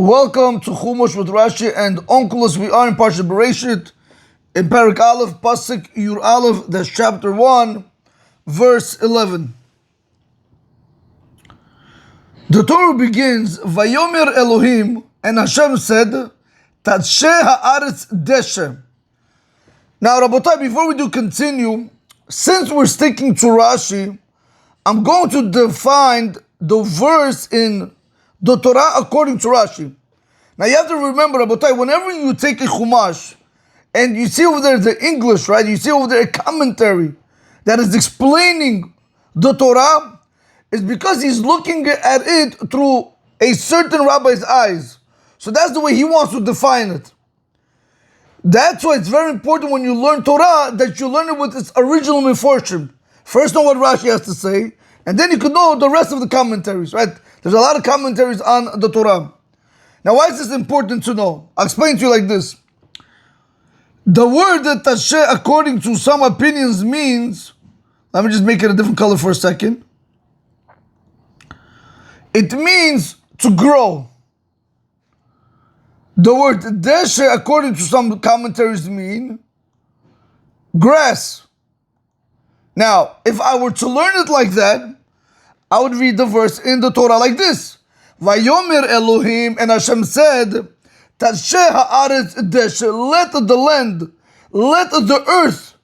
Welcome to Chumash with Rashi and Onkelos. We are in Parshat Bereshit, in Perek Aleph, pasuk Yur Aleph, that's chapter 1, verse 11. The Torah begins, Vayomer Elohim, and Hashem said, Tadshe ha'aretz deshe. Now, Rabotai, before we do continue, since we're sticking to Rashi, I'm going to define the verse in the Torah according to Rashi. Now you have to remember, Rabotai, whenever you take a Chumash and you see over there the English, right? You see over there a commentary that is explaining the Torah, it's because he's looking at it through a certain rabbi's eyes. So that's the way he wants to define it. That's why it's very important when you learn Torah that you learn it with its original meforshim. First know what Rashi has to say, and then you can know the rest of the commentaries, right? There's a lot of commentaries on the Torah. Now, why is this important to know? I'll explain to you like this. The word that Tashe, according to some opinions, means, let me just make it a different color for a second. It means to grow. The word Deshe, according to some commentaries, mean grass. Now, if I were to learn it like that, I would read the verse in the Torah like this. Vayomer Elohim, and Hashem said, Tashe ha'aretz deshe, let the land, let the earth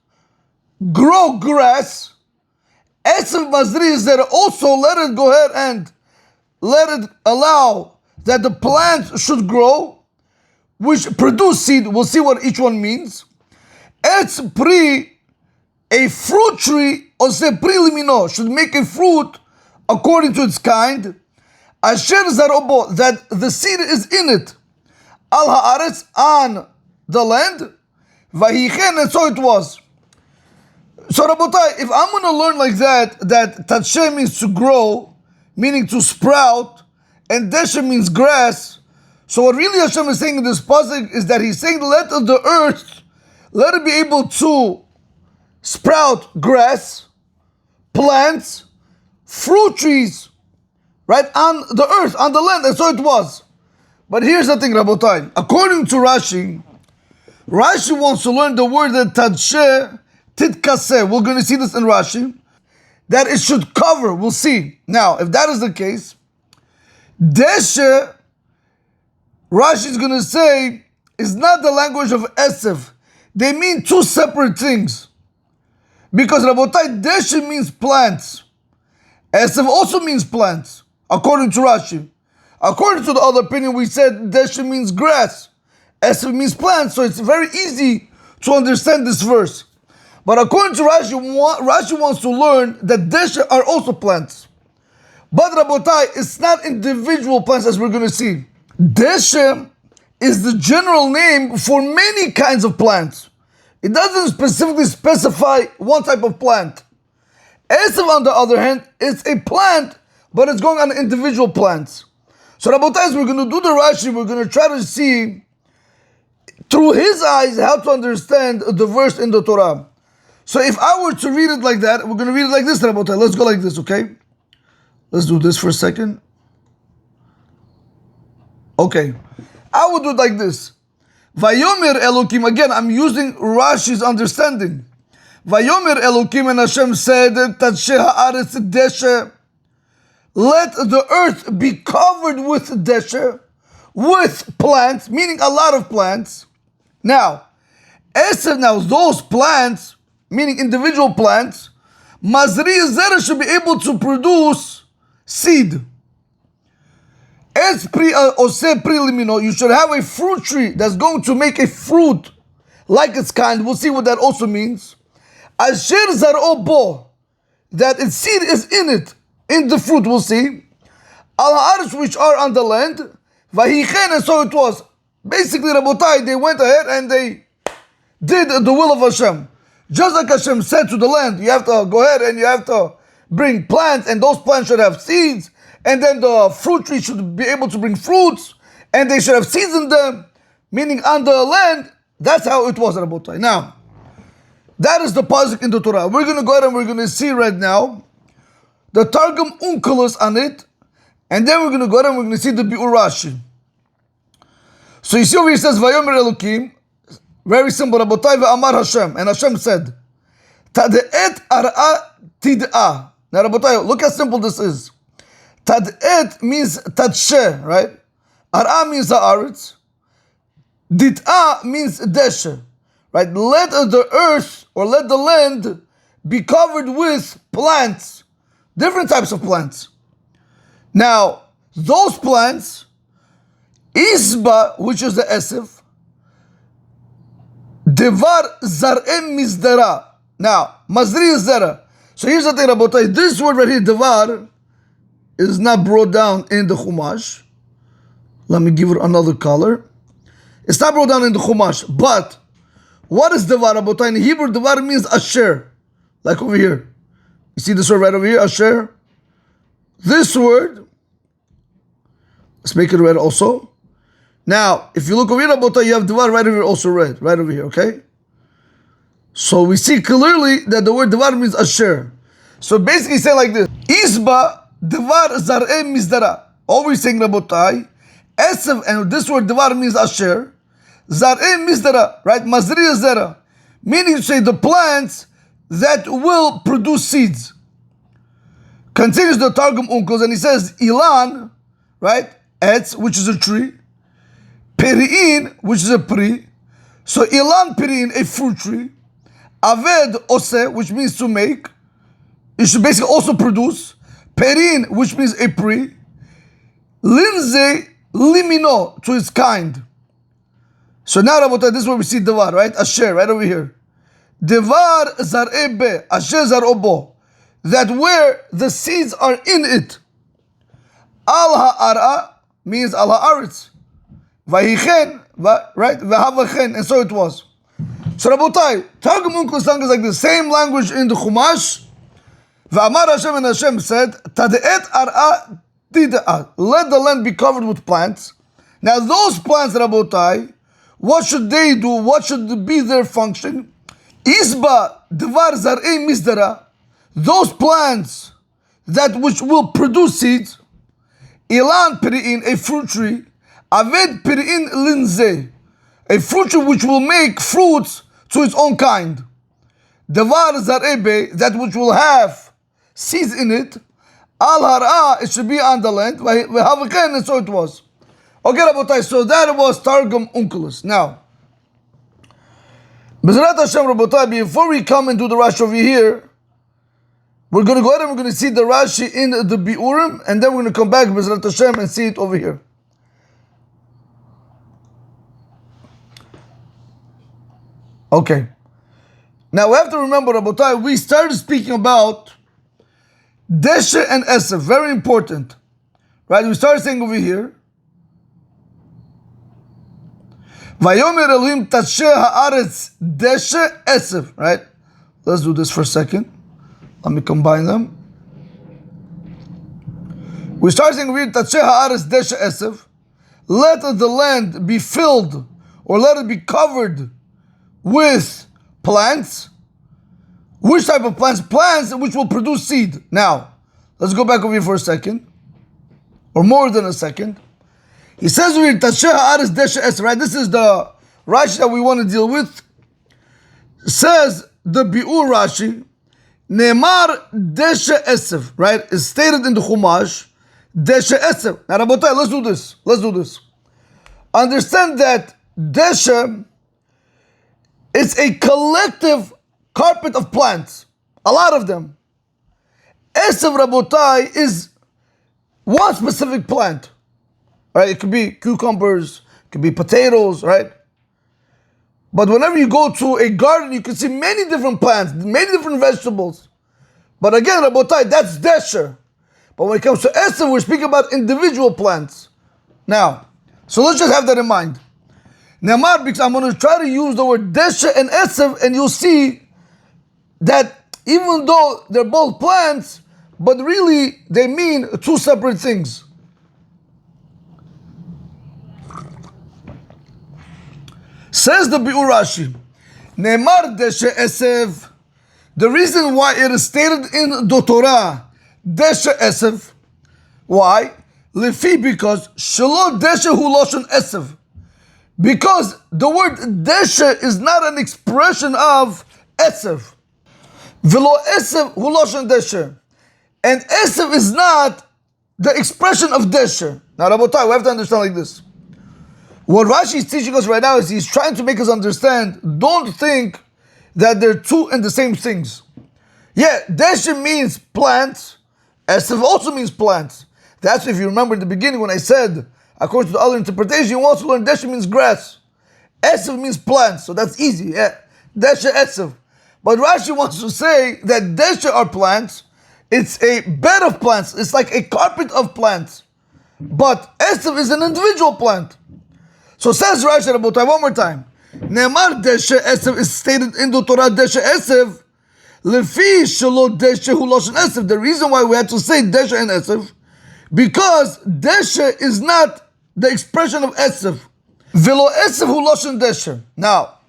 grow grass. Esav mazri is that also let it go ahead and let it allow that the plants should grow, which produce seed. We'll see what each one means. Etz pri, a fruit tree, or say pri limino, should make a fruit according to its kind. Asher zarobo, that the seed is in it. Al haaretz, on the land. Vahichen, and so it was. So Rabotai, if I'm going to learn like that Tadshe means to grow, meaning to sprout, and Deshe means grass. So what really Hashem is saying in this pasuk is that He's saying, let the earth, let it be able to sprout grass, plants, fruit trees, right, on the earth, on the land, and so it was. But here's the thing, Rabotai. According to Rashi, Rashi wants to learn the word that Tadshe titkaseh. We're going to see this in Rashi, that it should cover. We'll see. Now, if that is the case, Deshe, Rashi is going to say, is not the language of Esav. They mean two separate things. Because Rabotai, Deshe means plants. Esav also means plants, according to Rashi. According to the other opinion, we said Deshe means grass. Esav means plants, so it's very easy to understand this verse. But according to Rashi, Rashi wants to learn that Deshe are also plants. But Rabotai, it's not individual plants as we're going to see. Deshe is the general name for many kinds of plants. It doesn't specifically specify one type of plant. Esav, on the other hand, is a plant, but it's going on individual plants. So Rabotai, we're going to do the Rashi, we're going to try to see through his eyes how to understand the verse in the Torah. So if I were to read it like that, we're going to read it like this, Rabotai. Let's go like this, okay? Let's do this for a second. Okay. I would do it like this. Vayomer Elokim, again, I'm using Rashi's understanding. Vayomer Elokim, and Hashem said, Tadshe ha'aretz deshe, let the earth be covered with deshe, with plants, meaning a lot of plants. Now, Esav, now those plants, meaning individual plants, mazri zera should be able to produce seed. Es pri ose pri limino, you should have a fruit tree that's going to make a fruit like its kind. We'll see what that also means. Asher zaro bo, that its seed is in it, in the fruit, we'll see. Al haaretz, which are on the land. Vahichen, and so it was. Basically, Rabotai, they went ahead and they did the will of Hashem. Just like Hashem said to the land, you have to go ahead and you have to bring plants, and those plants should have seeds, and then the fruit tree should be able to bring fruits, and they should have seeds in them, meaning on the land. That's how it was, Rabotai. Now, that is the pasuk in the Torah. We're going to go ahead and we're going to see right now the Targum Onkelos on it, and then we're going to go ahead and we're going to see the Biur Rashi. So you see over here it says, Vayomer Elokim, very simple, Rabotai ve'amar Hashem, and Hashem said, Tade'et ar'a tid'a. Now Rabotai, look how simple this is. Tade'et means tadshe, right? Ar'a means ha'aretz. Dit'a means deshe, right? Let the earth or let the land be covered with plants, different types of plants. Now, those plants, isba, which is the esef, devar zar'em mizdara. Now, mazri is zara. So here's the thing about it. This word right here, devar, is not brought down in the Chumash. Let me give it another color. It's not brought down in the Chumash. But what is devar, Rabotai? In Hebrew, devar means asher. Like over here. You see this word right over here, asher? This word, let's make it red also. Now, if you look over here, Rabotai, you have devar right over here, also red. Right over here, okay? So we see clearly that the word devar means asher. So basically say like this. Isba devar zar'e mizdara. Always saying Rabotai. Esav, and this word devar means asher. Zar'e mizdara, right? Mazriya zara. Meaning to say the plants that will produce seeds. Continues the Targum Uncles and he says Ilan, right? Etz, which is a tree. Peri'in, which is a pri. So Ilan Peri'in, a fruit tree. Aved Ose, which means to make. It should basically also produce. Perin, which means a pri. Linze limino, to its kind. So now, Rabotai, this is where we see Devar, right? Asher, right over here. Devar zar'ebe, asher zar'obo. That where the seeds are in it. Al ha'ara means al ha'aretz. Vahichen, right? Vahavachen, and so it was. So Rabotai, Targum Uncle's tongue is like the same language in the Chumash. V'amar Hashem, and Hashem said, Tade'et ar'a tid'a. Let the land be covered with plants. Now those plants, Rabotai, what should they do? What should be their function? Isba devar zar'e mizdara. Those plants that which will produce seeds. Ilan peri'in, a fruit tree. Aved peri'in linze, a fruit tree which will make fruits to its own kind. Devar zar'ebe, that which will have seeds in it. Al har'a, it should be on the land. V'havaken, and so it was. Okay, Rabotai, so that was Targum Unculus. Now, B'ezrat Hashem, Rabotai, before we come and do the Rashi over here, we're going to go ahead and we're going to see the Rashi in the Bi'urim, and then we're going to come back, B'ezrat Hashem, and see it over here. Okay. Now we have to remember, Rabotai, we started speaking about Deshe and Esef, very important. Right? We started saying over here, Vayomer Elohim Tashe Haaretz Deshe Esef, right? Let's do this for a second. Let me combine them. We started saying over here, Tashe Haaretz Deshe Esef. Let the land be filled, or let it be covered with plants. Which type of plants? Plants which will produce seed. Now, let's go back over here for a second, or more than a second. He says over here, Tashe ha'aretz deshe esef, right? This is the Rashi that we want to deal with. It says the Bi'ur Rashi, Ne'emar deshe esef, right? It's stated in the Chumash, deshe esef. Now, Rabotai, let's do this. Let's do this. Understand that deshe, it's a collective carpet of plants, a lot of them. Esef, Rabotai, is one specific plant. Right? It could be cucumbers, it could be potatoes, right? But whenever you go to a garden, you can see many different plants, many different vegetables. But again, Rabotai, that's desher. But when it comes to Esef, we're speaking about individual plants. Now, so let's just have that in mind. Ne'emar, because I'm going to try to use the word desher and Esef, and you'll see that even though they're both plants, but really they mean two separate things. Says the Bi'ur Rashi, Ne'emar deshe esef. The reason why it is stated in the Torah, deshe esef. Why? Lefi, because shelo deshe hu loshon esef. Because the word deshe is not an expression of esev. V'lo esev hu loshen deshe. And esev is not the expression of deshe. Now, Rabotai, we have to understand like this. What Rashi is teaching us right now is he's trying to make us understand, don't think that they're two and the same things. Yeah, deshe means plants. Esev also means plants. That's if you remember in the beginning when I said, according to the other interpretation, you also learn deshe means grass. Esev means plants, so that's easy. Yeah, deshe, esev. But Rashi wants to say that deshe are plants. It's a bed of plants. It's like a carpet of plants. But esev is an individual plant. So says Rashi, Rabotai, one more time. Ne'emar deshe esev is stated in the Torah deshe esev. Lefi shelo deshe hu loshen esev. The reason why we had to say deshe and esev, because deshe is not the expression of esev. Velo esev hu loshen deshe. Now,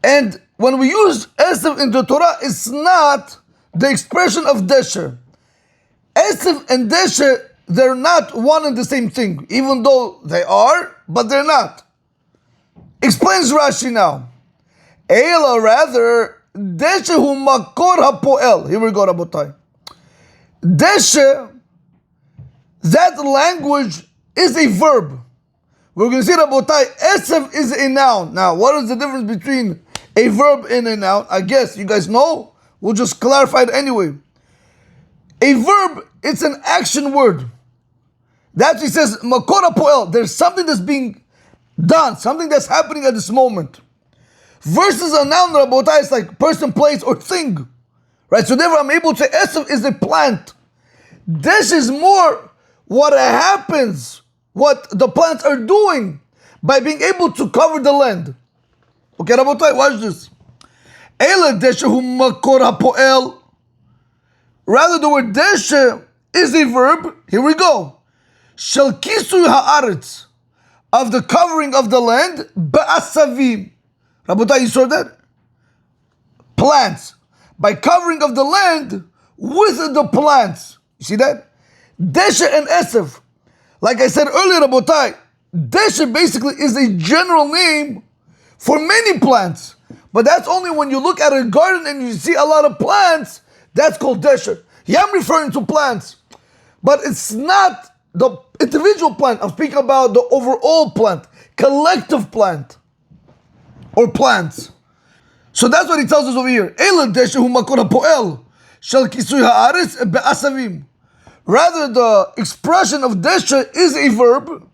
and when we use esev in the Torah, it's not the expression of deshe. Esev and deshe, they're not one and the same thing, even though they are, but they're not. Explains Rashi now. Ela, rather, deshe hu makor hapoel. Here we go, Rabotai. Deshe, that language is a verb. We're going to see, Rabotai, esev is a noun. Now, what is the difference between a verb and a noun? I guess you guys know. We'll just clarify it anyway. A verb, it's an action word. That's what he says, makor hapoel. There's something that's being done, something that's happening at this moment. Versus a noun, Rabotai, is like person, place, or thing. Right? So therefore I'm able to say esev is a plant. This is more what happens, what the plants are doing by being able to cover the land. Okay, Rabotai, watch this. Ele deshe hu makor hapoel. Rather, the word deshe is a verb. Here we go. Shel kisui haaretz, of the covering of the land, ba'asavim. Rabotai, you saw that? Plants. By covering of the land with the plants. You see that? Deshe and esev. Like I said earlier, Rabotai, deshe basically is a general name for many plants. But that's only when you look at a garden and you see a lot of plants, that's called deshe. Yeah, I'm referring to plants. But it's not the individual plant. I'm speaking about the overall plant, collective plant, or plants. So that's what he tells us over here. Rather, the expression of deshe is a verb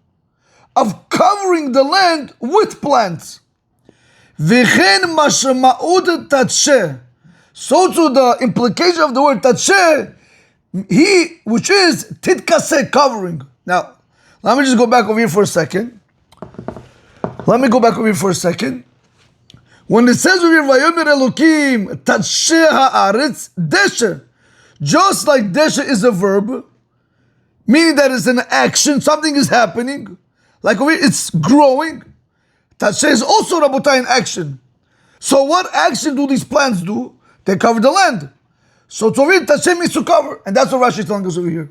of covering the land with plants. So to the implication of the word tatshe, he, which is titkase, covering. Now, let me just go back over here for a second. When it says over here, Vayomer Elokim tatshe haaretz deshe, just like deshe is a verb, meaning that it's an action, something is happening, like over here, it's growing. Tatshe is also, Rabotai, in action. So what action do these plants do? They cover the land. So to read tatshe means to cover, and that's what Rashi is telling us over here.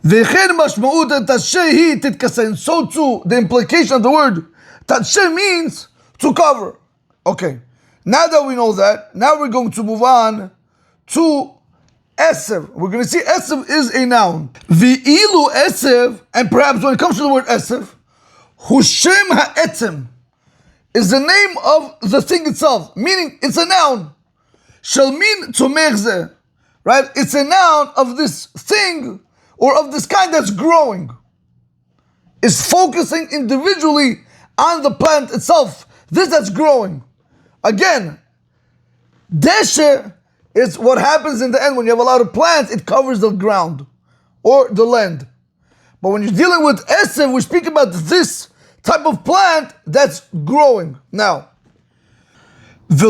V'chen mashma'ut tatshe hi titkase. So too, the implication of the word tatshe means to cover. Okay, now that we know that, now we're going to move on to esev. We're going to see esev is a noun. V'ilu esev, and perhaps when it comes to the word esev, Hushem ha'etzem is the name of the thing itself, meaning it's a noun. Shall mean tzomech, right? It's a noun of this thing or of this kind that's growing. It's focusing individually on the plant itself, this that's growing. Again, deshe is what happens in the end when you have a lot of plants, it covers the ground or the land. But when you're dealing with esev, we speak about this type of plant that's growing. Now, and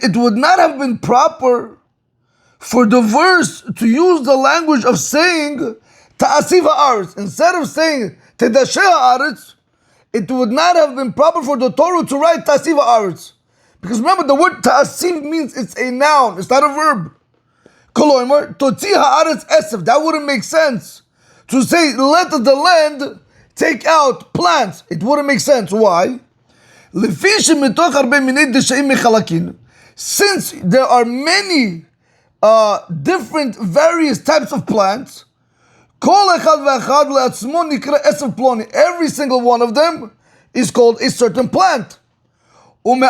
it would not have been proper for the verse to use the language of saying ta'asiv ha'aretz. Instead of saying tedasheh ha'aretz, it would not have been proper for the Torah to write ta'asiv ha'aretz. Because remember, the word ta'asiv means it's a noun, it's not a verb. Koloimer, totzi ha'aretz esev. That wouldn't make sense. to say, let the land take out plants. It wouldn't make sense. Why? Since there are many different various types of plants, every single one of them is called a certain plant. And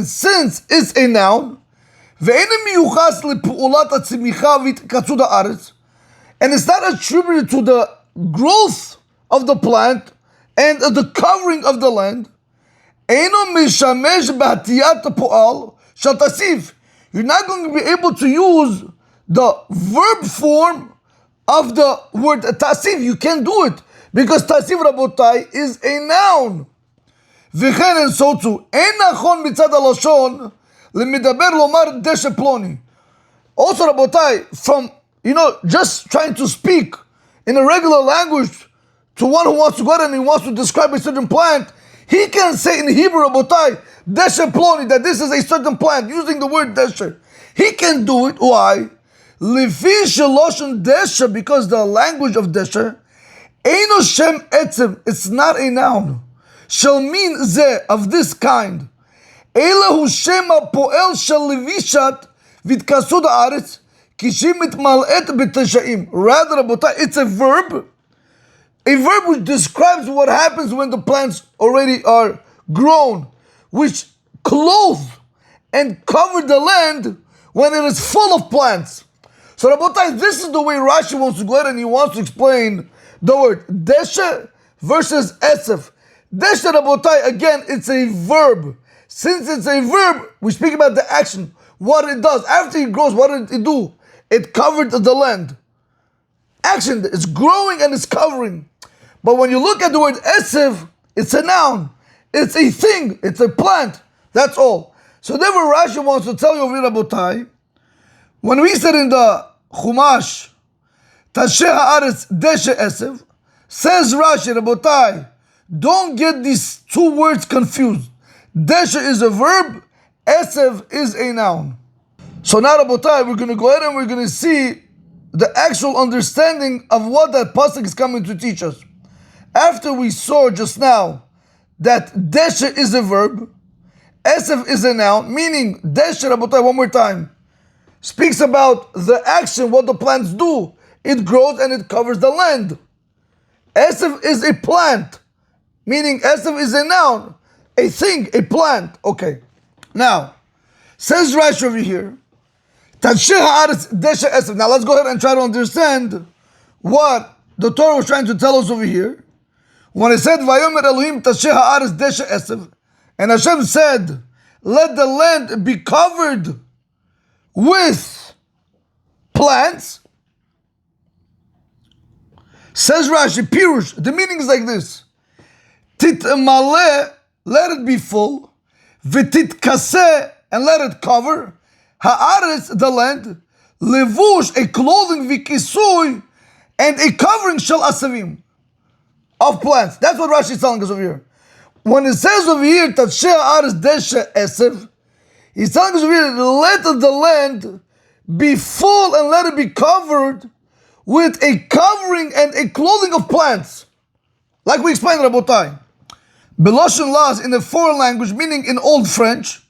since it's a noun, and it's not attributed to the growth of the plant and the covering of the land, you're not going to be able to use the verb form of the word tasif. You can't do it because tasif, Rabotai, is a noun. And so too, also, Rabotai, from just trying to speak in a regular language to one who wants to go out and he wants to describe a certain plant, he can say in Hebrew, Rabotai, deshe ploni, that this is a certain plant, using the word deshe. He can do it. Why? Lefi sheloshon deshe, because the language of deshe, eino shem etzem, it's not a noun. Shall mean ze, of this kind. Elahu shem poel shel levishat vitkasud haaretz kishim mitmal'et b'teshaim. Rather, Rabotai, it's a verb which describes what happens when the plants already are grown, which clothe and cover the land when it is full of plants. So, Rabotai, this is the way Rashi wants to go ahead and he wants to explain the word deshe versus esef. Deshe, Rabotai, again, it's a verb. Since it's a verb, we speak about the action, what it does. After it grows, what did it do? It covered the land. Action, it's growing and it's covering. But when you look at the word esef, it's a noun. It's a thing. It's a plant. That's all. So therefore Rashi wants to tell you over here, Rabotai, when we said in the Chumash, Tashe haaretz deshe esef, says Rashi, Rabotai, don't get these two words confused. Deshe is a verb, esef is a noun. So now, Rabotai, we're going to go ahead and we're going to see the actual understanding of what that pasuk is coming to teach us. After we saw just now that deshe is a verb, esef is a noun, meaning deshe, Rabotai, one more time, speaks about the action, what the plants do. It grows and it covers the land. Esef is a plant, meaning esef is a noun, a thing, a plant. Okay. Now, says Rashi over here, Tashe haaretz deshe esef. Now let's go ahead and try to understand what the Torah was trying to tell us over here. When it said, Vayomer Elohim Tashe haaretz deshe esef, and Hashem said, let the land be covered with plants, says Rashi, Pirush, the meaning is like this. Titmale, let it be full, v'titkaseh, and let it cover, haaretz, the land, levush, a clothing, v'kisui, and a covering shel asavim, of plants. That's what Rashi is telling us over here. When it says over here, Tashe haaretz deshe esef, he's telling us over here, let the land be full and let it be covered with a covering and a clothing of plants. Like we explained, Rabotai. Beloshen laws in a foreign language, meaning in Old French,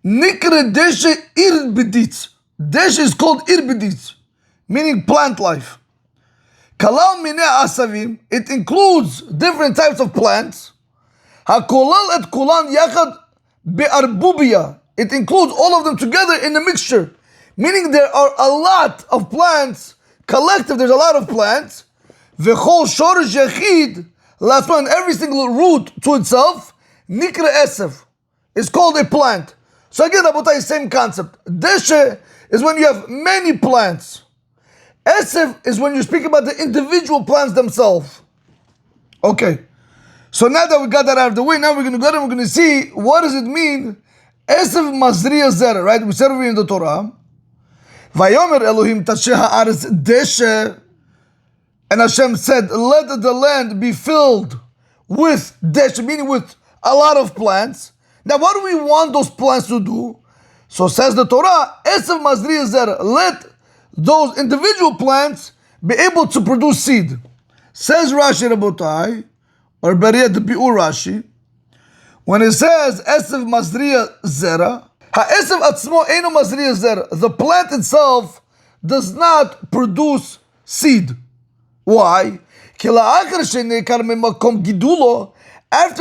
Nikre deshe irbeditz. Deshe is called irbeditz, meaning plant life. Kalal mineh asavim, it includes different types of plants. Hakolal et kulan yachad be'arbubia, it includes all of them together in a mixture, meaning there are a lot of plants, collective, there's a lot of plants. V'chol shorish yachid, last one, every single root to itself, nikre esef, is called a plant. So again, Rabotai, same concept. Deshe is when you have many plants. Esef is when you speak about the individual plants themselves. Okay. So now that we got that out of the way, now we're going to go and we're going to see what does it mean, Esef Mazriya Zera, right? We said over in the Torah, Vayomer Elohim Tashe haaretz deshe, and Hashem said, let the land be filled with deshe, meaning with a lot of plants. Now what do we want those plants to do? So says the Torah, Esef Mazriya Zera, let those individual plants be able to produce seed. Says Rashi Rabotai, or better yet, the Bi'ur Rashi, when it says Esev Mazriya Zera, Ha'esev Atzmo Eino Mazriya Zera, the plant itself does not produce seed. Why? After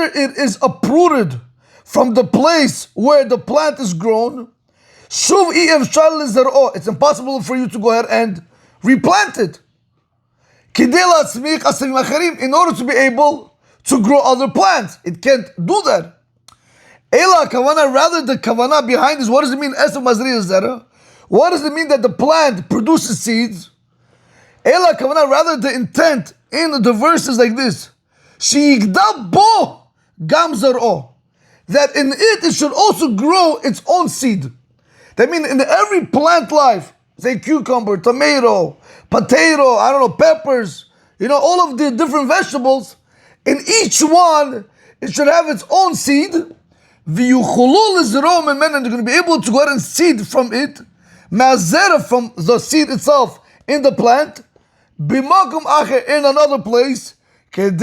it is uprooted from the place where the plant is grown, it's impossible for you to go ahead and replant it. In order to be able to grow other plants. It can't do that. Rather the kavanah behind this, what does it mean? What does it mean that the plant produces seeds? Rather the intent in the verses like this, that in it should also grow its own seed. That means in every plant life, say cucumber, tomato, potato, peppers, all of the different vegetables, in each one, it should have its own seed. And they're going to be able to go ahead and seed from it, from the seed itself in the plant, in another place, in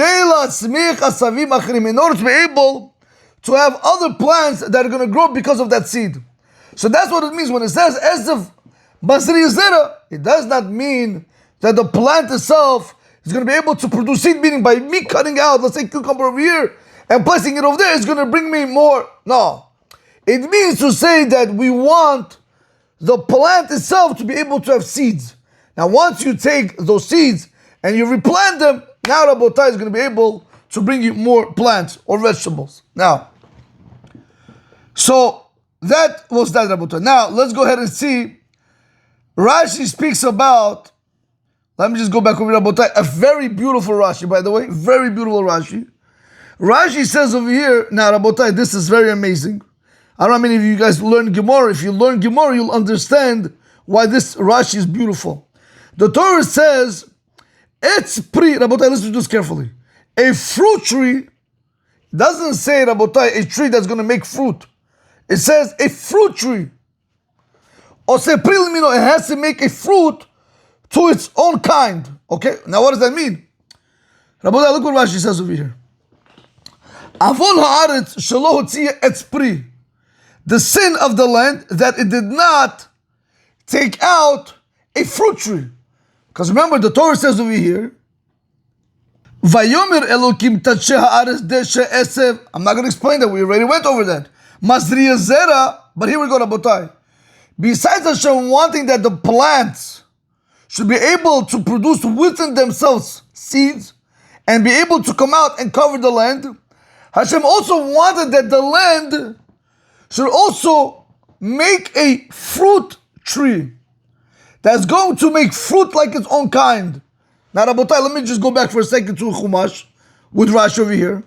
order to be able to have other plants that are going to grow because of that seed. So that's what it means when it says Esev Basri Zera. It does not mean that the plant itself is going to be able to produce seed, meaning by me cutting out, let's say, cucumber over here and placing it over there, it's going to bring me more. No. It means to say that we want the plant itself to be able to have seeds. Now, once you take those seeds and you replant them, now Rabotai is going to be able to bring you more plants or vegetables. Now, so that was that, Rabotai. Now, let's go ahead and see. Rashi speaks about, let me just go back over Rabotai, a very beautiful Rashi, by the way, very beautiful Rashi. Rashi says over here, now Rabotai, this is very amazing. I don't know how many of you guys learn Gemara. If you learn Gemara, you'll understand why this Rashi is beautiful. The Torah says, it's pri, Rabotai, listen to this carefully. A fruit tree doesn't say, Rabotai, a tree that's going to make fruit. It says a fruit tree. Or say, pri, it has to make a fruit to its own kind. Okay, now what does that mean? Rabotai, look what Rashi says over here. Avon haaretz shelo hotziya etz pri. The sin of the land that it did not take out a fruit tree. Because remember, the Torah says over here, Vayomer Elokim tatshe haaretz deshe esev. I'm not going to explain that. We already went over that. Mazriya zera. But here we go, Rabotai. Besides Hashem wanting that the plants should be able to produce within themselves seeds and be able to come out and cover the land, Hashem also wanted that the land should also make a fruit tree that's going to make fruit like its own kind. Now, Rabotai, let me just go back for a second to Chumash with Rashi over here.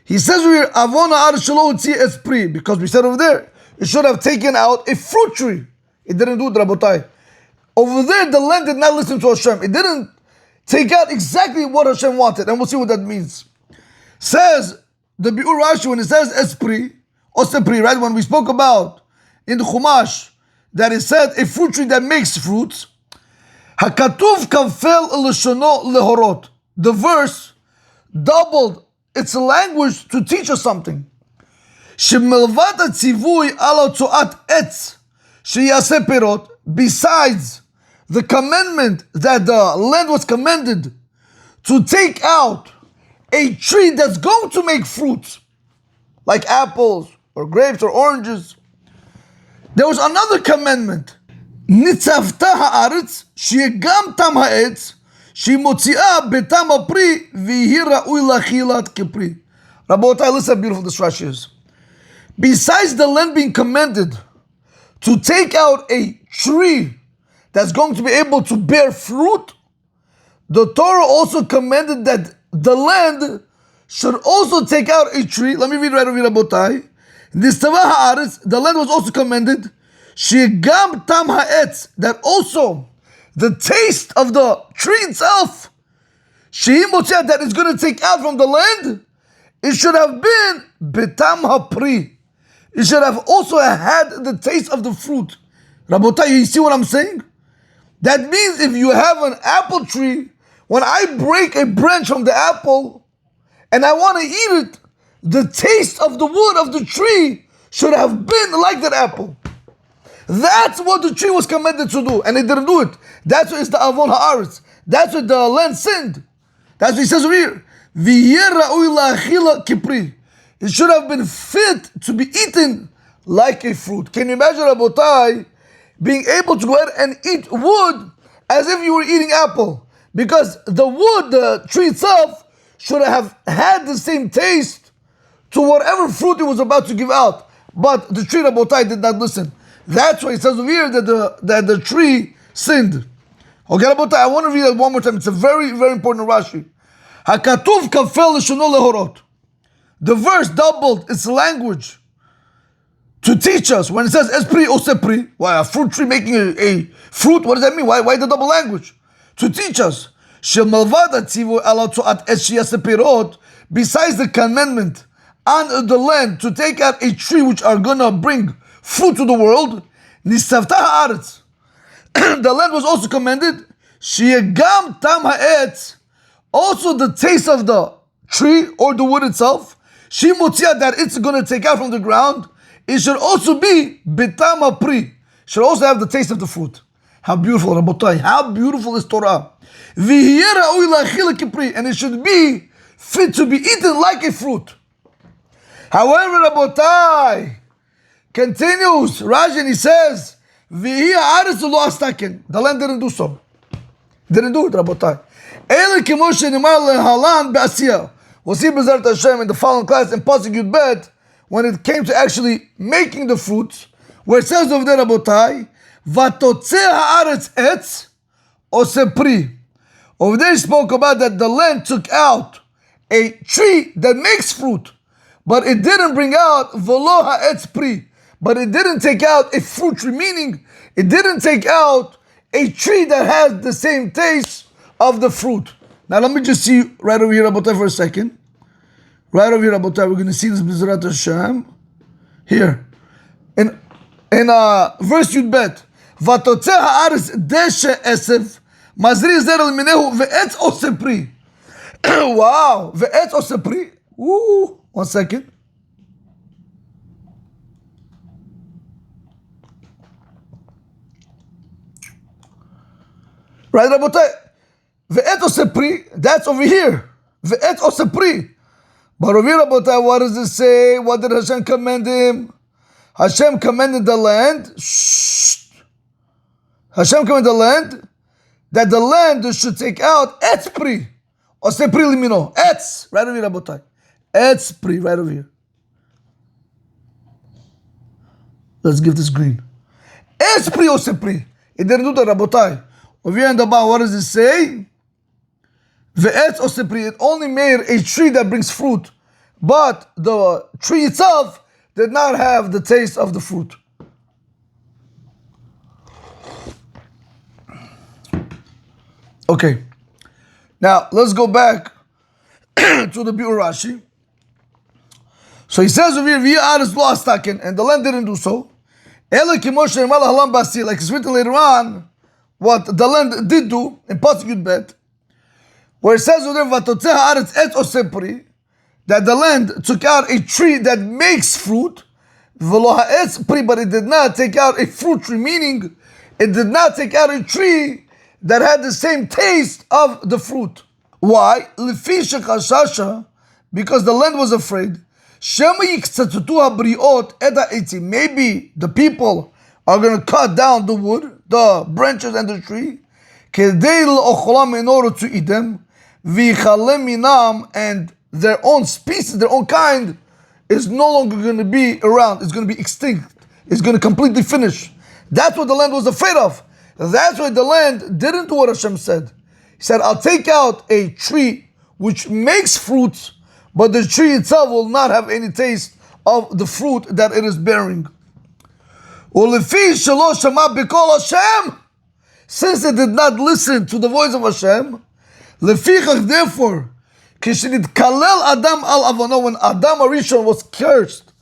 He says over here, Avon haaretz shelo hotziya etz pri, because we said over there, it should have taken out a fruit tree. It didn't do it, Rabotai. Over there, the land did not listen to Hashem. It didn't take out exactly what Hashem wanted, and we'll see what that means. Says the Bi'ur Rashi, when it says esprit, or sepri, right? When we spoke about in the Chumash that it said a fruit tree that makes fruits, Hakatuv kafel leshono lehorot. The verse doubled its language to teach us something. Shemilvat hatzivui ala tzoat etz sheyaseh perot. Besides the commandment that the land was commanded to take out a tree that's going to make fruits, like apples or grapes or oranges, there was another commandment. Nitzavta haaretz sheyeh gam tam haetz shemotziah betam hapri v'yehi ra'ui lachilat kepri. Rabotai, listen how beautiful this Rashi is. Besides the land being commanded to take out a tree that's going to be able to bear fruit, the Torah also commanded that the land should also take out a tree. Let me read right over here, Rabotai. The land was also commanded, Shegam tam ha'etz, that also the taste of the tree itself, that is going to take out from the land, it should have been betam hapri. It should have also had the taste of the fruit. Rabotai, you see what I'm saying? That means if you have an apple tree, when I break a branch from the apple and I want to eat it, the taste of the wood of the tree should have been like that apple. That's what the tree was commanded to do, and it didn't do it. That's what is the avon haaretz. That's what the land sinned. That's what he says over here. It should have been fit to be eaten like a fruit. Can you imagine, Rabotai, being able to go ahead and eat wood as if you were eating apple? Because the wood, the tree itself, should have had the same taste to whatever fruit it was about to give out. But the tree, Rabotai, did not listen. That's why it says over here that the tree sinned. Okay, Rabotai, I want to read it one more time. It's a very, very important Rashi. Hakatuv kafel l'shono lehorot. The verse doubled its language to teach us. When it says esprit or sepri, why a fruit tree making a fruit, what does that mean? Why the double language? To teach us. Besides the commandment on the land to take out a tree which are gonna bring fruit to the world, the land was also commanded. Also the taste of the tree or the wood itself, that it's going to take out from the ground, it should also be betama pri, should also have the taste of the fruit. How beautiful, Rabotai, how beautiful is Torah. And it should be fit to be eaten like a fruit. However, Rabotai continues, Rajan, he says, the land didn't do so. Didn't do it, Rabotai. We'll see B'ezrat Hashem in the following class in pasuk Yud Bet when it came to actually making the fruits, where it says over there, Rabotai, Vatotze haaretz etz ose pri. Over there he spoke about that the land took out a tree that makes fruit, but it didn't bring out velo ha'etz pri. But it didn't take out a fruit tree, meaning it didn't take out a tree that has the same taste of the fruit. Now let me just see right over here, Rabotai, for a second. Right over here, Rabotai, we're going to see this B'ezrat Hashem. Here. In verse Yud Bet. Vatotze ha'aretz deshe esef mazri zer al minehu ve'etz ose pri. Wow. Ve'etz ose pri. Ooh. 1 second. Right, Rabotai? Ve'et ose pri, that's over here. Ve'et ose pri. But over here, Rabotai, what does it say? What did Hashem command him? Hashem commanded the land. Hashem commanded the land that the land should take out etz pri. Ose pri limino. Etz. Right over here, Rabotai. Etz pri, right over here. Let's give this green. Etz pri ose pri. It didn't do that, Rabotai. Over here in the bottom, what does it say? Ve'etz ose pri. It only made a tree that brings fruit, but the tree itself did not have the taste of the fruit. Okay. Now let's go back to the Biur Rashi. So he says over here, "V'ya'aretz lo astaken," and the land didn't do so. Ela k'moshe ne'emar lahalam basi, like it's written later on, what the land did do in pasuk Yud Bet, where it says over there, "Vatotze haaretz etz ose pri," that the land took out a tree that makes fruit, v'lo ha'etz pri, but it did not take out a fruit tree, meaning it did not take out a tree that had the same taste of the fruit. Why? Lefi shechashasha, because the land was afraid. Shema yiktzetutu habriot et ha'etzim. Maybe the people are going to cut down the wood, the branches and the tree, kedei l'ocholam, in order to eat them, v'yichalem minam, and their own species, their own kind, is no longer going to be around. It's going to be extinct. It's going to completely finish. That's what the land was afraid of. That's why the land didn't do what Hashem said. He said, I'll take out a tree which makes fruits, but the tree itself will not have any taste of the fruit that it is bearing. Since it did not listen to the voice of Hashem, therefore, when Adam Arishon was cursed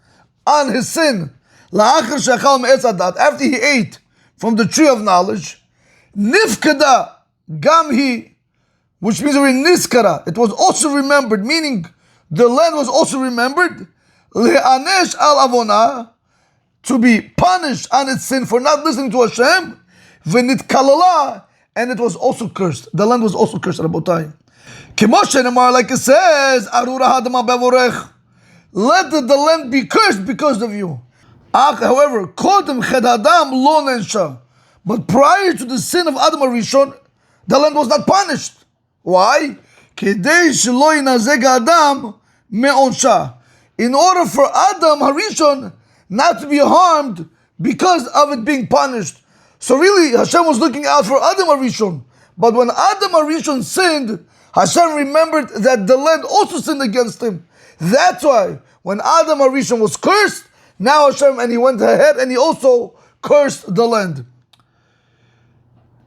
on his sin, after he ate from the tree of knowledge, Nifkada gamhi, which means niskara. It was also remembered, meaning the land was also remembered. Le'anesh al avona, to be punished on its sin for not listening to Hashem. V'nit kalala, and it was also cursed. The land was also cursed, Rabotai. Kemoshe Nemar, like it says, Arura hadama bevorech. Let the land be cursed because of you. However, kodem ched adam lo nensha. But prior to the sin of Adam Arishon, the land was not punished. Why? Kedei shelo yinazeg Adam me'onsha. In order for Adam Harishon not to be harmed because of it being punished. So really, Hashem was looking out for Adam Harishon. But when Adam Harishon sinned, Hashem remembered that the land also sinned against him. That's why when Adam Harishon was cursed, now Hashem, and he went ahead and he also cursed the land.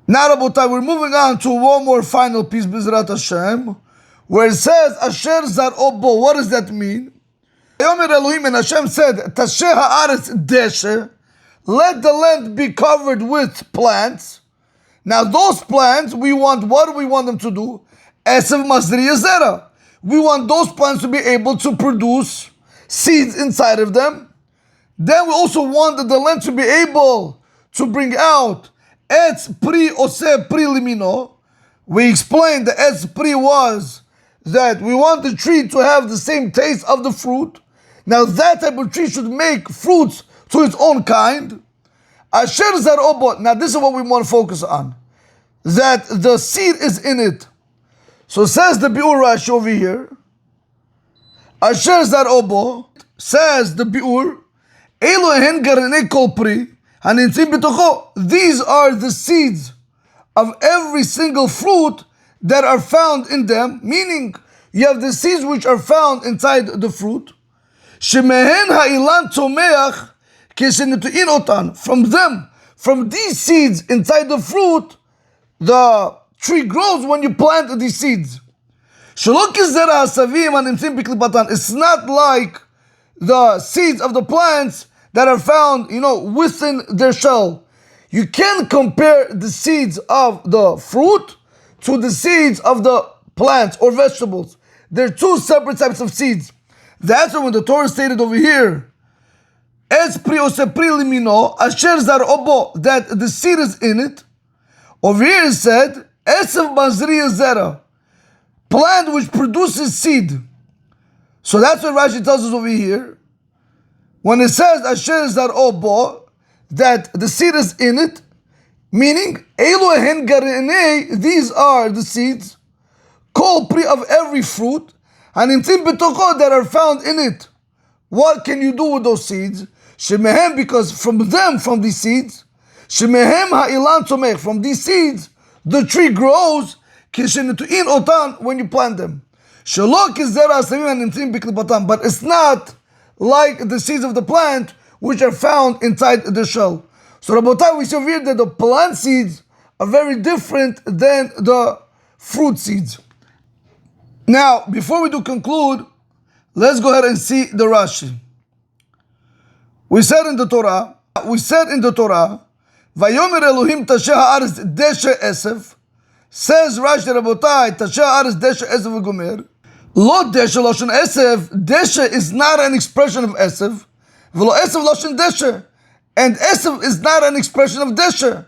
Now, Rabotai, we're moving on to one more final piece, Bizrat Hashem, where it says, Asher zar obo. What does that mean? Yomer Elohim, and Hashem said, Tasheh ha'aretz deshe, let the land be covered with plants. Now, those plants, what do we want them to do? Esav Masriya Zera. We want those plants to be able to produce seeds inside of them. Then we also want the land to be able to bring out Etz Pri Oseh Pri Limino. We explained the Etz Pri was that we want the tree to have the same taste of the fruit. Now that type of tree should make fruits to its own kind. Asher Zar Obo. Now this is what we want to focus on. That the seed is in it. So says the Biur Rashi over here. Asher Zar Obo, says the Biur, Elohen Garene Kol Pri, these are the seeds of every single fruit that are found in them, meaning you have the seeds which are found inside the fruit. Shemehen ha'ilan tomeach keshenetu'in otan. From them, from these seeds inside the fruit, the tree grows when you plant these seeds. It's not like the seeds of the plants that are found, within their shell. You can't compare the seeds of the fruit to the seeds of the plants or vegetables. They're two separate types of seeds. That's why when the Torah stated over here, that the seed is in it. Over here it said, Esav Mazriya Zera, plant which produces seed. So that's what Rashi tells us over here. When it says Asher Zar Obo, that the seed is in it, meaning Elohen Garinei, these are the seeds, Kol Pri of every fruit, and Intim Betoko that are found in it. What can you do with those seeds? Shemehem, because from these seeds, Shemehem Ha'ilan Tomech, from these seeds, the tree grows, Kishenetu'in Otan, when you plant them. Shalok is Zera Asamim and Intim Biklipatam, but it's not like the seeds of the plant which are found inside the shell. So Rabotai, we see over here that the plant seeds are very different than the fruit seeds. Now, before we do conclude, let's go ahead and see the Rashi. We said in the Torah, Vayomer Elohim Tasheh Ha'aretz Deshe Esef, says Rashi Rabotai, Tasheh Ha'aretz Deshe Esef V'gomer. Lo Deshe Loshen Esef, Deshe is not an expression of Esef, V'lo Esef Loshen Deshe, and Esef is not an expression of Deshe.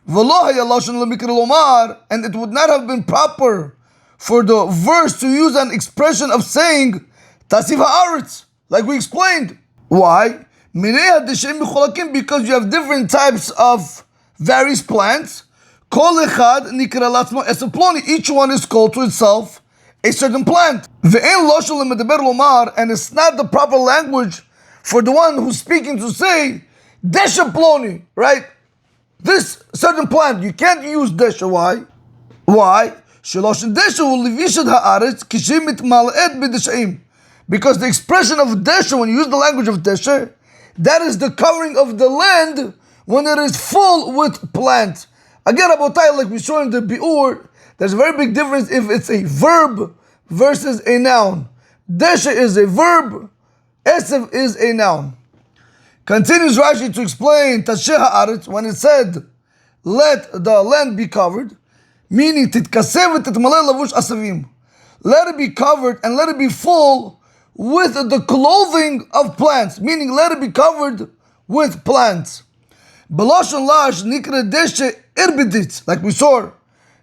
V'lo Haya Loshen L'mikra Lomar, and it would not have been proper for the verse to use an expression of saying Tasiv Ha'aretz, like we explained. Why? Because you have different types of various plants. Kol echad nikra latzmo esef ploni. Each one is called to itself a certain plant. Ve'en lo shel medaber lomar, and it's not the proper language for the one who's speaking to say deshe ploni, right? This certain plant, you can't use deshe. Why? Sheloshen deshe u'levishat ha'aretz kishim mitmal'ed b'desheim. Because the expression of deshe, when you use the language of deshe, that is the covering of the land when it is full with plants. Again, Rabotai, like we saw in the Biur, there's a very big difference if it's a verb versus a noun. Deshe is a verb, Esef is a noun. Continues Rashi to explain Tasheh Ha'aretz when it said let the land be covered, meaning תתכסה ותתמלא לבוש עשבים. Let it be covered and let it be full with the clothing of plants, meaning let it be covered with plants. B'lashon lash nikra deshe irbitis, like we saw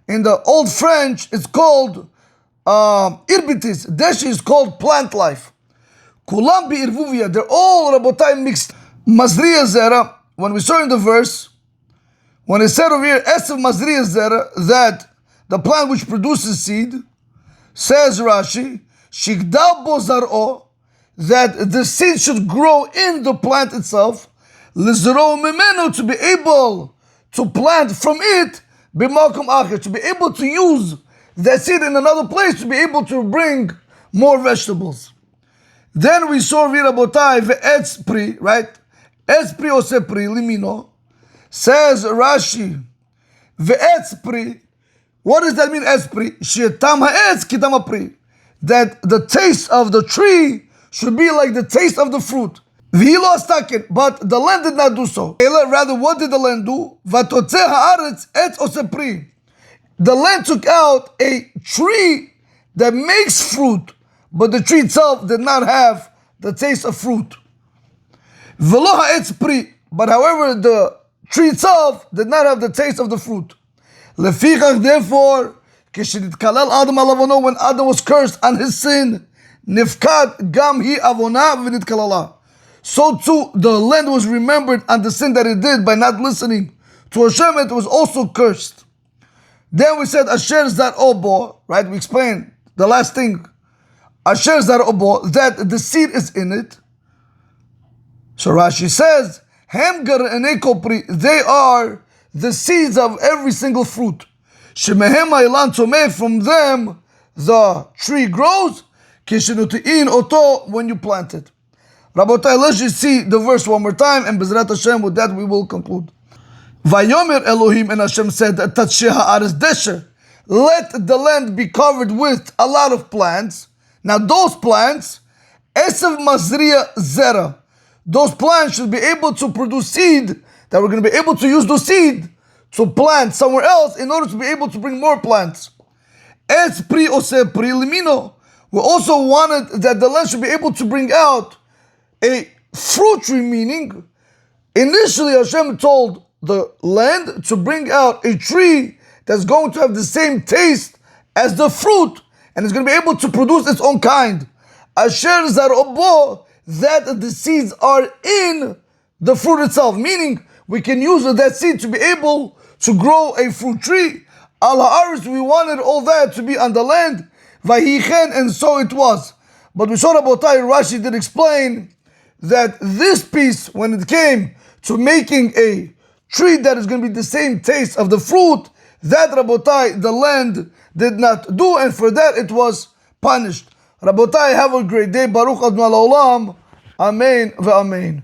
in the old French, it's called irbitis. Deshe is called plant life. Kulam bi'irvuvia, they're all rabotai mixed. Mazriya zera, when we saw in the verse, when it said over here, esav mazriya zera, that the plant which produces seed, says Rashi, shigdal bo zar'o, that the seed should grow in the plant itself, lizro mimenu, to be able to plant from it, b'makom acher, to be able to use that seed in another place, to be able to bring more vegetables. Then we saw Virabotai ve'etz pri, right? Etz pri ose pri limino. Says Rashi, ve'etz pri. What does that mean, etz pri? She'tam ha'etz kitam ha'pri. That the taste of the tree should be like the taste of the fruit. V'hilo astaken, but the land did not do so. Rather, what did the land do? V'totzeh ha'aretz etz ose pri. The land took out a tree that makes fruit, but the tree itself did not have the taste of fruit. V'lo ha'etz pri, but however, the tree itself did not have the taste of the fruit. Lefichach, therefore, כשנתקלל אדם על עוונו, when Adam was cursed on his sin, נפקד גם היא עוונה ונתקללה. So too, the land was remembered on the sin that it did by not listening to Hashem, it was also cursed. Then we said, Asher zar obo, right? We explained the last thing. Asher zar obo, that the seed is in it. So Rashi says, Hem gar'enei kol pri, they are the seeds of every single fruit. Shemehem ha'ilan tzomeh, from them the tree grows. Kishenutein oto, when you plant it. Rabotai, let's just see the verse one more time, and Bezrat Hashem, with that we will conclude. Vayomer Elohim, and Hashem said, Tatsheh ha'aretz desher, let the land be covered with a lot of plants. Now those plants, esav mazriya zera, those plants should be able to produce seed, that we're going to be able to use the seed to plant somewhere else in order to be able to bring more plants. Etz pri ose pri limino, we also wanted that the land should be able to bring out a fruit tree, meaning initially Hashem told the land to bring out a tree that's going to have the same taste as the fruit, and it's going to be able to produce its own kind. Asher zar obo, that the seeds are in the fruit itself, meaning we can use that seed to be able to grow a fruit tree. Al ha'aretz, we wanted all that to be on the land. Vayichen, and so it was. But we saw Rabotai, Rashi did explain that this piece, when it came to making a tree that is going to be the same taste of the fruit, that Rabotai, the land did not do, and for that it was punished. Rabotai, have a great day. Baruch Adonai Olam. Amen ve'amen.